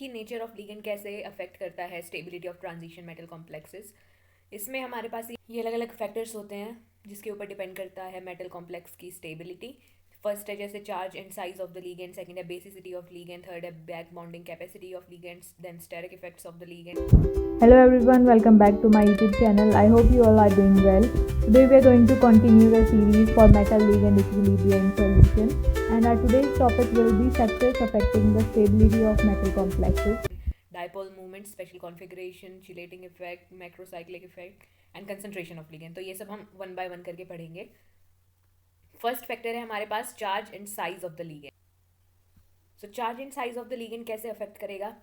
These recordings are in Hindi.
कि नेचर ऑफ लिगेंड कैसे अफेक्ट करता है stability of transition metal complexes. इसमें हमारे पास ये अलग अलग फैक्टर्स होते हैं जिसके ऊपर डिपेंड करता है मेटल कॉम्प्लेक्स की स्टेबिलिटी। फर्स्ट है जैसे charge and size of the ligand, second है बेसिसिटी ऑफ लिगेंड, थर्ड है back bonding capacity of ligands, then steric effects of the ligand. Hello everyone, welcome back to my YouTube channel. I hope you all are doing well. Today we are going to continue the series for metal ligand equilibrium solution, and our today's topic will be factors affecting the stability of metal complexes. Dipole movement, special configuration, chelating effect, macrocyclic effect and concentration of ligand. तो ये सब हम वन बाय वन करके पढ़ेंगे। फर्स्ट फैक्टर है हमारे पास charge and size of the ligand. So charge and size of the ligand कैसे अफेक्ट करेगा?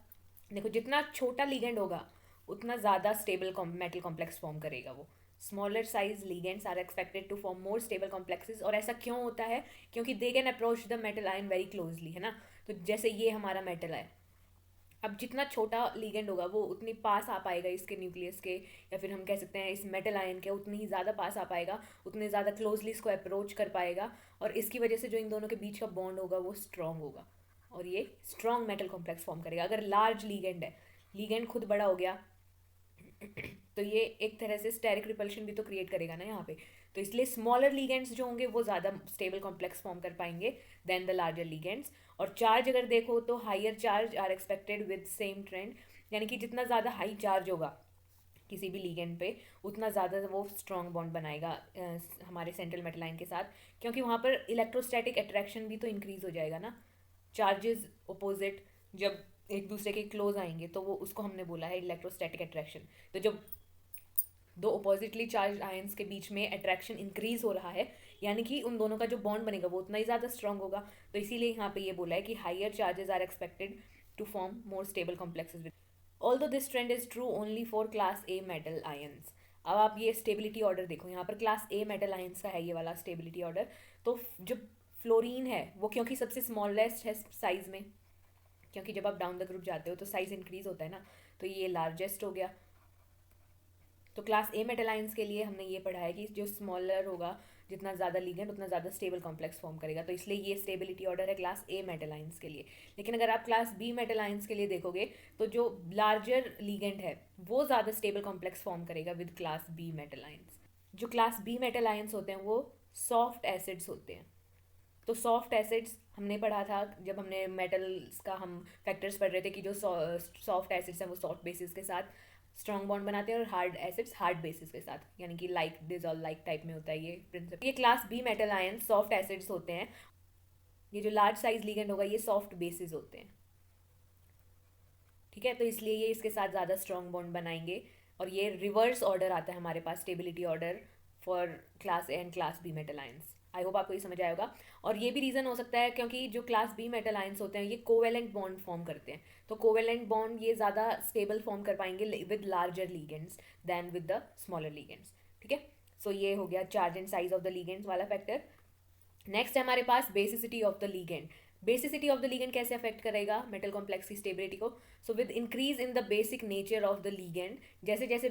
देखो, जितना छोटा लिगेंड होगा उतना ज़्यादा स्टेबल मेटल कॉम्प्लेक्स फॉर्म करेगा वो। Smaller size ligands are expected to form more stable complexes. और ऐसा क्यों होता है? क्योंकि they can approach the metal ion very closely, है ना। तो जैसे ये हमारा मेटल है, अब जितना छोटा लिगेंड होगा वो उतनी पास आ पाएगा इसके न्यूक्लियस के, या फिर हम कह सकते हैं इस मेटल आयन के, उतनी ही ज़्यादा पास आ पाएगा, उतने ज़्यादा क्लोजली इसको अप्रोच कर पाएगा। और इसकी वजह से जो इन दोनों के बीच का बॉन्ड होगा वो स्ट्रॉन्ग होगा और ये स्ट्रॉन्ग मेटल कॉम्प्लेक्स फॉर्म करेगा। अगर लार्ज लिगेंड है, लिगेंड खुद बड़ा हो गया, तो ये एक तरह से स्टेरिक रिपल्शन भी तो क्रिएट करेगा ना यहाँ पे। तो इसलिए स्मॉलर लिगेंड्स जो होंगे वो ज़्यादा स्टेबल कॉम्प्लेक्स फॉर्म कर पाएंगे देन द लार्जर लिगेंड्स। और चार्ज अगर देखो तो higher charge are expected with same trend, यानी कि जितना ज़्यादा हाई चार्ज होगा किसी भी लिगेंड पे उतना ज़्यादा वो स्ट्रॉन्ग बॉन्ड बनाएगा हमारे सेंट्रल मेटल आयन के साथ, क्योंकि वहाँ पर इलेक्ट्रोस्टैटिक अट्रैक्शन भी तो इंक्रीज हो जाएगा ना। चार्जेस अपोजिट जब एक दूसरे के क्लोज आएंगे तो वो उसको हमने बोला है इलेक्ट्रोस्टैटिक अट्रैक्शन। तो जब दो अपोजिटली चार्ज आयंस के बीच में अट्रैक्शन इंक्रीज हो रहा है, यानी कि उन दोनों का जो बॉन्ड बनेगा वो उतना ही ज़्यादा स्ट्रॉन्ग होगा। तो इसीलिए यहाँ पे ये बोला है कि higher charges are expected to form more stable complexes with. Although this trend is true only for class A metal ions. अब आप ये स्टेबिलिटी ऑर्डर देखो, यहाँ पर क्लास ए मेटल आयंस का है ये वाला स्टेबिलिटी ऑर्डर। तो जो फ्लोरीन है वो क्योंकि सबसे स्मॉलेस्ट है साइज में, क्योंकि जब आप डाउन द ग्रुप जाते हो तो साइज इंक्रीज होता है ना, तो ये लार्जेस्ट हो गया। तो क्लास ए मेटल आयंस के लिए हमने ये पढ़ा है कि जो स्मॉलर होगा, जितना ज़्यादा लिगेंड उतना ज़्यादा स्टेबल कॉम्प्लेक्स फॉर्म करेगा। तो इसलिए ये स्टेबिलिटी ऑर्डर है क्लास ए मेटल आयंस के लिए। लेकिन अगर आप क्लास बी मेटल आयंस के लिए देखोगे तो जो लार्जर लिगेंड है वो ज़्यादा स्टेबल कॉम्प्लेक्स फॉर्म करेगा with class B metal ions. जो क्लास बी मेटल आयंस होते हैं वो सॉफ्ट एसिड्स होते हैं। तो सॉफ्ट एसिड्स हमने पढ़ा था जब हमने मेटल्स का हम फैक्टर्स पढ़ रहे थे कि जो सॉफ्ट एसिड्स हैं वो सॉफ्ट बेसिस के साथ स्ट्रॉन्ग बॉन्ड बनाते हैं और हार्ड एसिड्स हार्ड बेसिस के साथ, यानी कि लाइक डिजॉल्व लाइक टाइप में होता है ये प्रिंसिपल। ये class B metal ion soft acids होते हैं। ये जो लार्ज साइज लिगेंड होगा ये सॉफ्ट बेसिस होते हैं, ठीक है। तो इसलिए ये इसके साथ ज़्यादा स्ट्रॉन्ग बॉन्ड बनाएंगे। और ये रिवर्स ऑर्डर आता है हमारे पास stability order for class A and class B metal ions. I hope आपको ये समझ आएगा। और ये भी रीज़न हो सकता है क्योंकि जो क्लास बी मेटल आयंस होते हैं ये कोवेलेंट बॉन्ड फॉर्म करते हैं। तो कोवेलेंट बॉन्ड ये ज़्यादा स्टेबल फॉर्म कर पाएंगे with larger ligands than with the smaller ligands, ठीक है। सो ये हो गया charge and size of the ligands वाला फैक्टर। नेक्स्ट है हमारे पास basicity of the ligand. Basicity of the ligand कैसे अफेक्ट करेगा मेटल कॉम्प्लेक्स की स्टेबिलिटी को? So with increase in the basic nature of the ligand, जैसे जैसे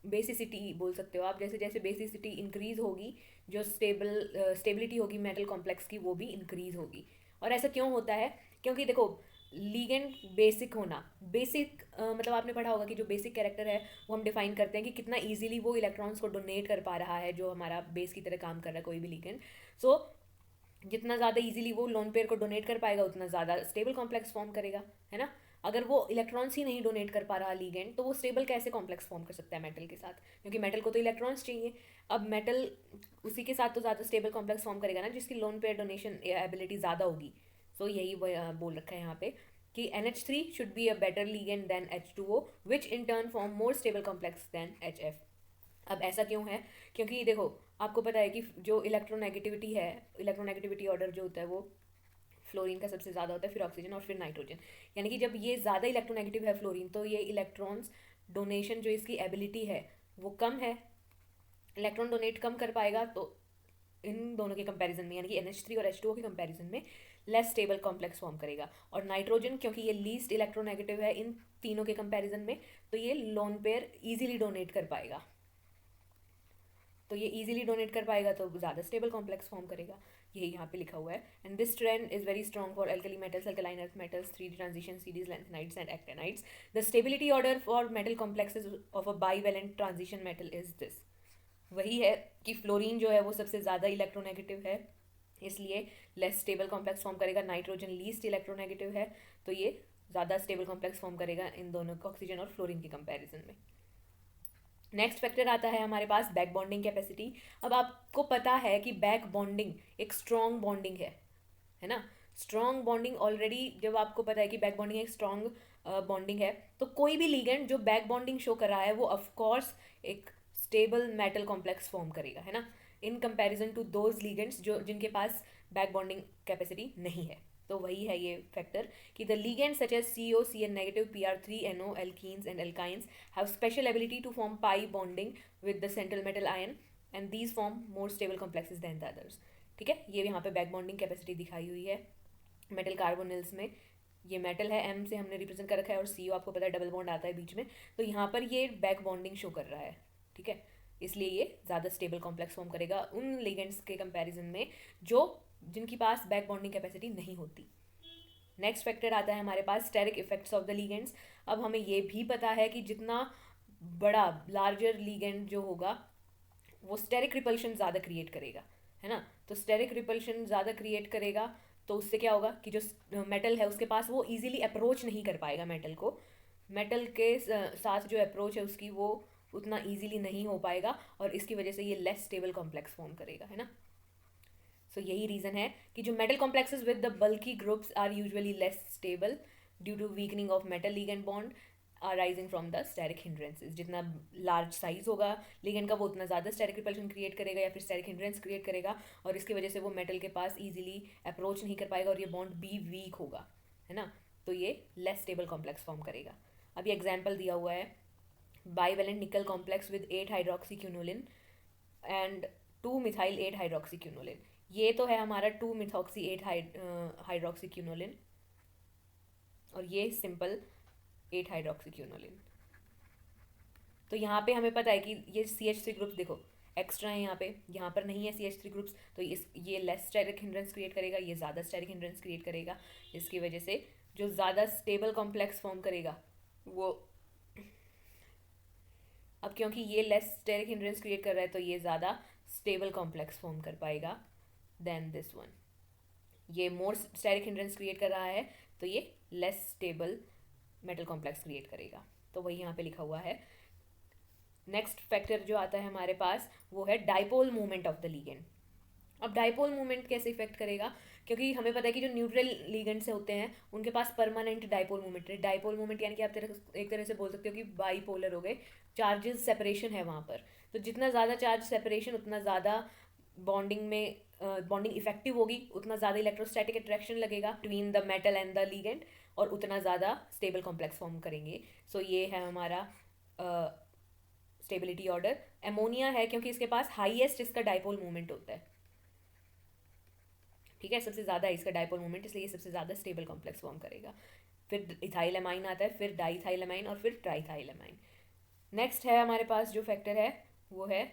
बेसिसिटी बोल सकते हो आप, जैसे जैसे बेसिसिटी इंक्रीज होगी जो स्टेबिलिटी होगी मेटल कॉम्प्लेक्स की वो भी इंक्रीज होगी। और ऐसा क्यों होता है? क्योंकि देखो, लीगेंड बेसिक होना, बेसिक मतलब आपने पढ़ा होगा कि जो बेसिक कैरेक्टर है वो हम डिफाइन करते हैं कि कितना इजीली वो इलेक्ट्रॉन्स को डोनेट कर पा रहा है, जो हमारा बेस की तरह काम कर रहा है कोई भी लीगेंड। सो जितना ज़्यादा इजीली वो लोन पेयर को डोनेट कर पाएगा उतना ज़्यादा स्टेबल कॉम्प्लेक्स फॉर्म करेगा, है ना। अगर वो इलेक्ट्रॉन्स ही नहीं डोनेट कर पा रहा लिगेंड तो वो स्टेबल कैसे कॉम्प्लेक्स फॉर्म कर सकता है मेटल के साथ? क्योंकि मेटल को तो इलेक्ट्रॉन्स चाहिए। अब मेटल उसी के साथ तो ज़्यादा स्टेबल कॉम्प्लेक्स फॉर्म करेगा ना जिसकी लोन पेयर डोनेशन एबिलिटी ज़्यादा होगी। सो यही बोल रखा है यहाँ पे कि NH3 should be a better ligand than H2O which in turn form more stable complex than HF। अब ऐसा क्यों है? क्योंकि देखो, आपको पता है कि जो इलेक्ट्रोनेगेटिविटी है, इलेक्ट्रोनेगेटिविटी ऑर्डर जो होता है वो फ्लोरीन का सबसे ज़्यादा होता है, फिर ऑक्सीजन और फिर नाइट्रोजन। यानी कि जब ये ज़्यादा इलेक्ट्रोनेगेटिव है फ्लोरीन तो ये इलेक्ट्रॉन्स डोनेशन जो इसकी एबिलिटी है वो कम है, इलेक्ट्रॉन डोनेट कम कर पाएगा। तो इन दोनों के कंपैरिजन में, यानी कि NH3 और H2O के कंपैरिजन में लेस स्टेबल कॉम्प्लेक्स फॉर्म करेगा। और नाइट्रोजन क्योंकि ये लीस्ट इलेक्ट्रोनेगेटिव है इन तीनों के कंपैरिजन में, तो ये लोन पेयर ईजिली डोनेट कर पाएगा। तो ये इजीली डोनेट कर पाएगा तो ज़्यादा स्टेबल कॉम्प्लेक्स फॉर्म करेगा। यही यहाँ पे लिखा हुआ है. And this trend is very strong for alkali metals, alkaline earth metals, 3D transition, series lanthanides and actinides. The stability order for metal complexes of a bivalent transition metal is this. वही है कि फ्लोरीन जो है वो सबसे ज़्यादा इलेक्ट्रोनेगेटिव है, इसलिए लेस स्टेबल कॉम्प्लेक्स फॉर्म करेगा. नाइट्रोजन लीस्ट इलेक्ट्रोनेगेटिव है, तो ये ज़्यादा स्टेबल कॉम्प्लेक्स फॉर्म करेगा इन दोनों ऑक्सीजन और फ्लोरीन के कंपैरिजन में. नेक्स्ट फैक्टर आता है हमारे पास बैक बॉन्डिंग कैपेसिटी. अब आपको पता है कि बैक बॉन्डिंग एक स्ट्रॉन्ग बॉन्डिंग है ना. स्ट्रॉन्ग बॉन्डिंग ऑलरेडी, जब आपको पता है कि बैक बॉन्डिंग एक स्ट्रॉन्ग बॉन्डिंग है, तो कोई भी लिगेंड जो बैक बॉन्डिंग शो कर रहा है वो ऑफकोर्स एक स्टेबल मेटल कॉम्प्लेक्स फॉर्म करेगा, है ना, in comparison to those ligands जो जिनके पास बैक बॉन्डिंग कैपेसिटी नहीं है. तो वही है ये फैक्टर कि the ligands such as CO, Cn negative, PR3NO, alkenes and alkynes have special ability to form pi bonding with the central metal ion and these form more stable complexes than the others. ठीक है, ये यहाँ पे बैक बॉन्डिंग कैपेसिटी दिखाई हुई है मेटल कार्बोनिल्स में. ये मेटल है, M से हमने रिप्रेजेंट कर रखा है, और CO आपको पता है डबल बॉन्ड आता है बीच में, तो यहाँ पर ये बैक बॉन्डिंग शो कर रहा है. ठीक है, इसलिए ये ज़्यादा स्टेबल कॉम्प्लेक्स फॉर्म करेगा उन लिगेंड्स के कंपैरिजन में जो जिनके पास बैक बॉन्डिंग कैपेसिटी नहीं होती. नेक्स्ट फैक्टर आता है हमारे पास steric effects of the ligands. अब हमें ये भी पता है कि जितना बड़ा लार्जर लिगेंड जो होगा वो स्टेरिक रिपल्शन ज़्यादा क्रिएट करेगा, है ना. तो स्टेरिक रिपल्शन ज़्यादा क्रिएट करेगा तो उससे क्या होगा कि जो मेटल है उसके पास वो इजीली अप्रोच नहीं कर पाएगा मेटल को. मेटल के साथ जो अप्रोच है उसकी वो उतना इजीली नहीं हो पाएगा और इसकी वजह से ये लेस स्टेबल कॉम्प्लेक्स फॉर्म करेगा, है ना. सो यही रीज़न है कि जो metal complexes with the bulky groups are usually less stable due to weakening of metal ligand bond arising from the steric hindrances. जितना लार्ज साइज होगा लिगेंड का वो उतना ज़्यादा स्टेरिक रिपल्शन क्रिएट करेगा या फिर स्टेरिक हिंड्रेंस क्रिएट करेगा, और इसकी वजह से वो मेटल के पास इजीली अप्रोच नहीं कर पाएगा और ये बॉन्ड भी वीक होगा, है ना. तो ये लेस स्टेबल कॉम्प्लेक्स फॉर्म करेगा. अभी एग्जाम्पल दिया हुआ है बाईवेलेंट निकल कॉम्प्लेक्स विद 8 हाइड्रोक्सीक्यूनोलिन एंड 2 मिथाइल 8 हाइड्रोक्सीक्यूनोलिन. ये तो है हमारा 2 मिथॉक्सी 8 हाइड्रोक्सीक्यूनोलिन और ये सिंपल 8 हाइड्रोक्सीक्यूनोलिन. तो यहाँ पे हमें पता है कि ये CH3 ग्रुप्स देखो एक्स्ट्रा है यहाँ पर नहीं है CH3 ग्रुप्स, तो ये लेस स्टेरिक हिंड्रेंस क्रिएट करेगा, ये ज़्यादा स्टेरिक हिंड्रेंस क्रिएट करेगा. इसकी वजह से जो ज़्यादा स्टेबल कॉम्प्लेक्स फॉर्म करेगा वो, अब क्योंकि ये लेस स्टेरिक हिंड्रेंस क्रिएट कर रहा है तो ये ज़्यादा स्टेबल कॉम्प्लेक्स फॉर्म कर पाएगा देन दिस वन. ये मोर स्टेरिक हिंड्रेंस क्रिएट कर रहा है तो ये less stable metal complex create करेगा. तो वही यहाँ पे लिखा हुआ है. नेक्स्ट फैक्टर जो आता है हमारे पास वो है dipole movement of the ligand. अब डाइपोल मूवमेंट कैसे इफेक्ट करेगा, क्योंकि हमें पता है कि जो न्यूट्रल लिगेंड से होते हैं उनके पास परमानेंट डाइपोल मूवमेंट है. डाइपोल मूवमेंट यानी कि आप एक तरह से बोल सकते हो कि बाईपोलर हो गए, चार्जेस सेपरेशन है वहाँ पर. तो जितना ज़्यादा चार्ज सेपरेशन उतना ज़्यादा बॉन्डिंग इफेक्टिव होगी, उतना ज़्यादा इलेक्ट्रोस्टैटिक अट्रैक्शन लगेगा between the metal and the ligand और उतना ज़्यादा स्टेबल कॉम्प्लेक्स फॉर्म करेंगे. सो ये है हमारा स्टेबिलिटी ऑर्डर. एमोनिया है क्योंकि इसके पास हाईएस्ट इसका डाइपोल मूवमेंट होता है. ठीक है, सबसे ज़्यादा है इसका डाइपोल मूवमेंट, इसलिए ये सबसे ज़्यादा स्टेबल कॉम्प्लेक्स फॉर्म करेगा. फिर इथाइलएमाइन आता है, फिर डाइथाइलएमाइन और फिर ट्राइथाइलएमाइन. नेक्स्ट है हमारे पास जो फैक्टर है वो है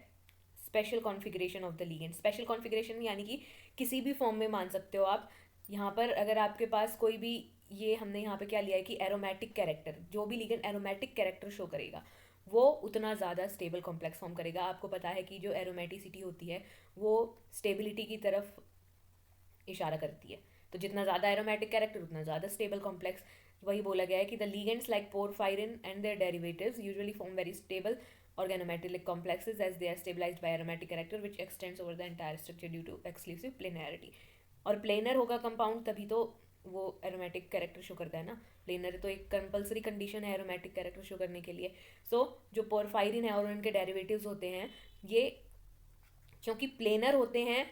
special configuration of the ligand. Special configuration यानी कि किसी भी फॉर्म में मान सकते हो आप. यहाँ पर अगर आपके पास कोई भी, ये हमने यहाँ पे क्या लिया है कि एरोमेटिक कैरेक्टर, जो भी लिगेंड एरोमेटिक कैरेक्टर शो करेगा वो उतना ज़्यादा स्टेबल कॉम्प्लेक्स फॉर्म करेगा. आपको पता है कि जो एरोमेटिसिटी होती है वो स्टेबिलिटी की तरफ इशारा करती है, तो जितना ज़्यादा एरोमेटिक कैरेक्टर उतना ज़्यादा स्टेबल कॉम्प्लेक्स. वही बोला गया है कि the ligands like porphyrin and their derivatives usually form very stable organometallic complexes as they are stabilized by aromatic character which extends over the entire structure due to exclusive planarity. और प्लेनर होगा कंपाउंड तभी तो वो एरोमेटिक कैरेक्टर शो करता है ना. प्लेनर तो एक कंपलसरी कंडीशन है एरोमेटिक कैरेक्टर शो करने के लिए. सो जो पोरफायरिन है और उनके डेरिवेटिव्स होते हैं ये क्योंकि प्लेनर होते हैं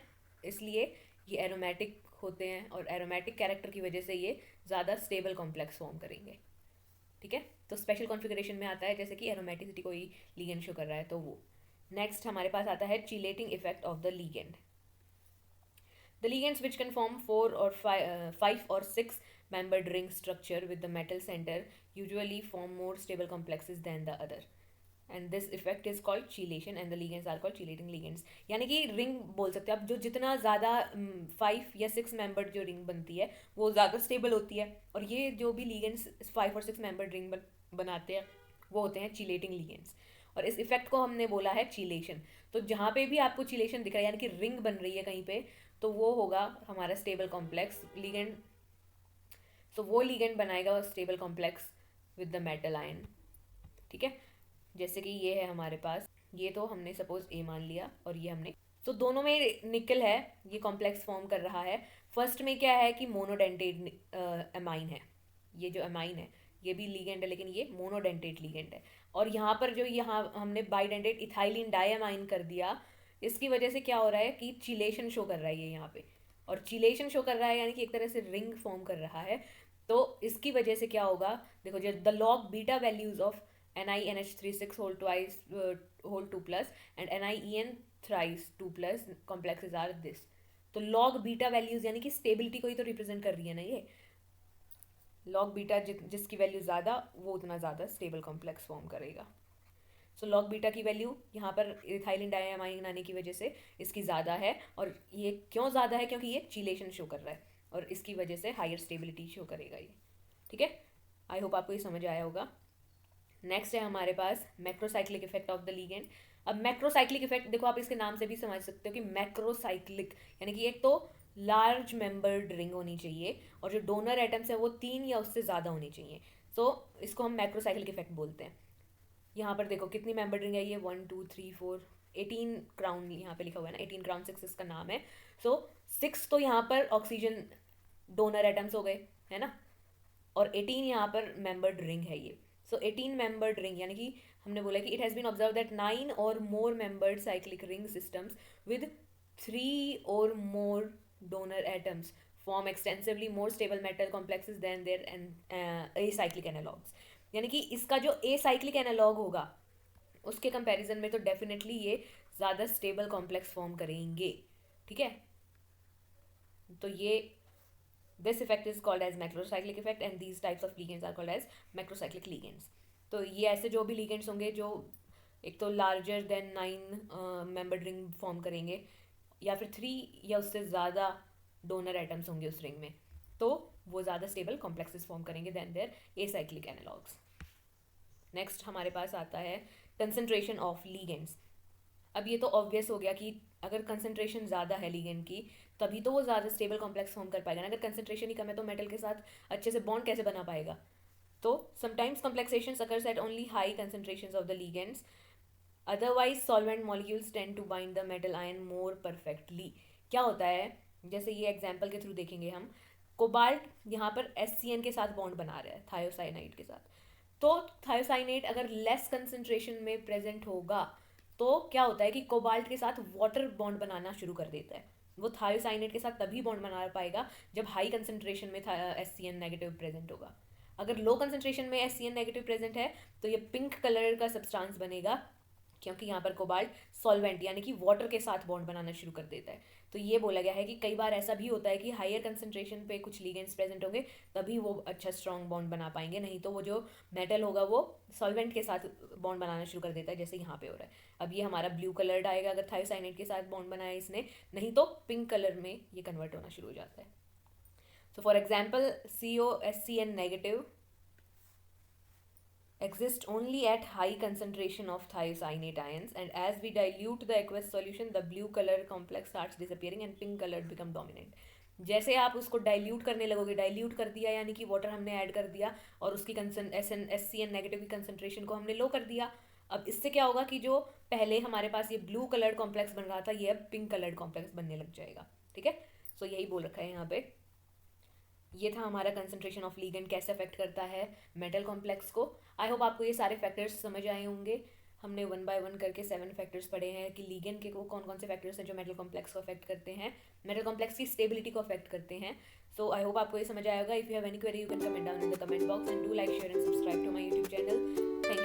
इसलिए ये एरोमेटिक होते हैं और एरोमेटिक कैरेक्टर की वजह से ये ज़्यादा स्टेबल कॉम्प्लेक्स फॉर्म करेंगे. ठीक है, तो स्पेशल कॉन्फिगरेशन में आता है जैसे कि एरोमेटिसिटी कोई लिगेंड शो कर रहा है तो वो. नेक्स्ट हमारे पास आता है chelating effect of the ligand. The ligands which can form 4 or 5 or 6 membered ring structure with the metal center usually form more stable complexes than the other and this effect is called chelation and the ligands are called chelating ligands. यानी कि रिंग बोल सकते हैं आप, जो जितना ज़्यादा 5 या 6 मेंबर जो रिंग बनती है वो ज़्यादा स्टेबल होती है, और ये जो भी लिगेंड्स 5 और 6 मेंबर रिंग बनाते हैं वो होते हैं चीलेटिंग लिगेंड्स। और इस इफेक्ट को हमने बोला है चीलेशन। तो जहाँ पे भी आपको चीलेशन दिख रहा है यानी कि रिंग बन रही है कहीं पे, तो वो होगा हमारा स्टेबल कॉम्प्लेक्स लिगेंड। सो वो लिगेंड बनाएगा stable complex with the metal ion. ठीक है, जैसे कि ये है हमारे पास, ये तो हमने सपोज ए मान लिया और ये हमने, तो दोनों में निकल है, ये कॉम्प्लेक्स फॉर्म कर रहा है। फर्स्ट में क्या है कि मोनोडेंटेट अमाइन है, ये जो अमाइन है ये भी लिगेंड है लेकिन ये मोनोडेंटेट लिगेंड है। और यहाँ पर जो यहाँ हमने बाइडेंटेट इथाइलिन डायमाइन कर दिया, इसकी वजह से क्या हो रहा है कि चिलेशन शो कर रहा है ये यहाँ पे, और चिलेशन शो कर रहा है यानी कि एक तरह से रिंग फॉर्म कर रहा है। तो इसकी वजह से क्या होगा, देखो जो the log beta values of NiNH36 whole twice whole 2 plus and NiEN thrice 2 plus complexes are this। तो log बीटा वैल्यूज यानी कि स्टेबिलिटी को ही तो रिप्रेजेंट कर रही है ना ये, log बीटा जिसकी वैल्यू ज़्यादा वो उतना ज़्यादा स्टेबल कॉम्प्लेक्स फॉर्म करेगा। सो log बीटा की वैल्यू यहाँ पर इथाइलिन डायमाइन आने की वजह से इसकी ज़्यादा है, और ये क्यों ज़्यादा है, क्योंकि ये चिलेशन शो कर रहा है और इसकी वजह से हायर स्टेबिलिटी शो करेगा ये। ठीक है, आई होप आपको ये समझ आया होगा। नेक्स्ट है हमारे पास macrocyclic effect of the ligand. अब मैक्रोसाइक्लिक इफेक्ट देखो, आप इसके नाम से भी समझ सकते हो कि मैक्रोसाइक्लिक यानी कि एक तो लार्ज मेंबर्ड रिंग होनी चाहिए और जो डोनर एटम्स है वो 3 या उससे ज़्यादा होनी चाहिए। सो इसको हम मैक्रोसाइक्लिक इफेक्ट बोलते हैं। यहाँ पर देखो कितनी मेंबर्ड रिंग है ये, 1 2 3 4 18 क्राउन यहाँ पे लिखा हुआ है ना, 18 क्राउन 6 इसका नाम है। सो 6 तो यहाँ पर ऑक्सीजन डोनर एटम्स हो गए है ना, और 18 यहाँ पर मेंबर्ड रिंग है ये। सो 18 मेंबर्ड रिंग यानी कि हमने बोला कि it has been observe that 9 और more membered cyclic ring systems with 3 और मोर donor atoms form extensively more stable metal complexes than their acyclic analogues। यानी कि इसका जो acyclic analog होगा उसके कंपैरिजन में तो डेफिनेटली ये ज़्यादा स्टेबल कॉम्प्लेक्स फॉर्म करेंगे। ठीक है, तो ये this effect is called as macrocyclic effect and these types of ligands are called as macrocyclic ligands। तो ये ऐसे जो भी ligands होंगे जो एक तो larger than 9 membered ring form करेंगे या फिर 3 या उससे ज़्यादा डोनर एटम्स होंगे उस रिंग में, तो वो ज़्यादा स्टेबल कॉम्प्लेक्सेस फॉर्म करेंगे then their acyclic analogues. Next हमारे पास आता है कंसंट्रेशन ऑफ लिगेंड्स। अब ये तो ऑब्वियस हो गया कि अगर कंसंट्रेशन ज़्यादा है लिगेंड की तभी तो वो ज़्यादा स्टेबल कॉम्प्लेक्स फॉर्म कर पाएगा ना, अगर कंसंट्रेशन ही कम है तो मेटल के साथ अच्छे से बॉन्ड कैसे बना पाएगा। तो sometimes complexation occurs at only high concentrations of the ligands, otherwise solvent molecules tend to bind the metal ion more perfectly. क्या होता है, जैसे ये एग्जांपल के थ्रू देखेंगे हम, कोबाल्ट यहाँ पर SCN के साथ बॉन्ड बना रहा है थायोसाइनाइड के साथ, तो थायोसाइनाइड अगर लेस कंसंट्रेशन में प्रेजेंट होगा तो क्या होता है कि कोबाल्ट के साथ वाटर बॉन्ड बनाना शुरू कर देता है। वो थायोसाइनाइड के साथ तभी बॉन्ड बना पाएगा जब हाई कंसंट्रेशन में SCN नेगेटिव प्रेजेंट होगा। अगर लो कंसंट्रेशन में SCN नेगेटिव प्रेजेंट है तो ये पिंक कलर का सब्सटेंस बनेगा, क्योंकि यहाँ पर कोबाल्ट सॉल्वेंट यानी कि वाटर के साथ बॉन्ड बनाना शुरू कर देता है। तो ये बोला गया है कि कई बार ऐसा भी होता है कि हायर कंसंट्रेशन पे कुछ लिगेंड्स प्रेजेंट होंगे तभी वो अच्छा स्ट्रॉन्ग बॉन्ड बना पाएंगे, नहीं तो वो जो मेटल होगा वो सॉल्वेंट के साथ बॉन्ड बनाना शुरू कर देता है, जैसे यहाँ पे हो रहा है। अब ये हमारा ब्लू कलर्ड आएगा अगर थायोसाइनाइड के साथ बॉन्ड बनाया इसने, नहीं तो पिंक कलर में ये कन्वर्ट होना शुरू हो जाता है। So for example COSCN negative exist only at high concentration of thiocyanate ions, and as we dilute the aqueous solution the blue color complex starts disappearing and pink colored become dominant। जैसे आप उसको डाइल्यूट करने लगोगे, डाइल्यूट कर दिया यानी कि वाटर हमने ऐड कर दिया और उसकी SCN नेगेटिव की कंसंट्रेशन को हमने लो कर दिया। अब इससे क्या होगा कि जो पहले हमारे पास ये ब्लू कलर्ड कॉम्प्लेक्स बन रहा था ये अब पिंक कलर्ड कॉम्प्लेक्स बनने लग जाएगा। ठीक है, सो यही बोल रखा है यहाँ पे। ये था हमारा कंसंट्रेशन ऑफ लिगेंड कैसे अफेक्ट करता है मेटल कॉम्प्लेक्स को। आई होप आपको ये सारे फैक्टर्स समझ आए होंगे। हमने 1 बाय 1 करके 7 फैक्टर्स पढ़े हैं कि लिगेंड के वो कौन कौन से फैक्टर्स हैं जो मेटल कॉम्प्लेक्स को अफेक्ट करते हैं, मेटल कॉम्प्लेक्स की स्टेबिलिटी को अफेक्ट करते हैं। सो आई होप आपको ये समझ आएगा। If you have any query you can comment down in the comment box and do like share and subscribe to my YouTube channel. Thank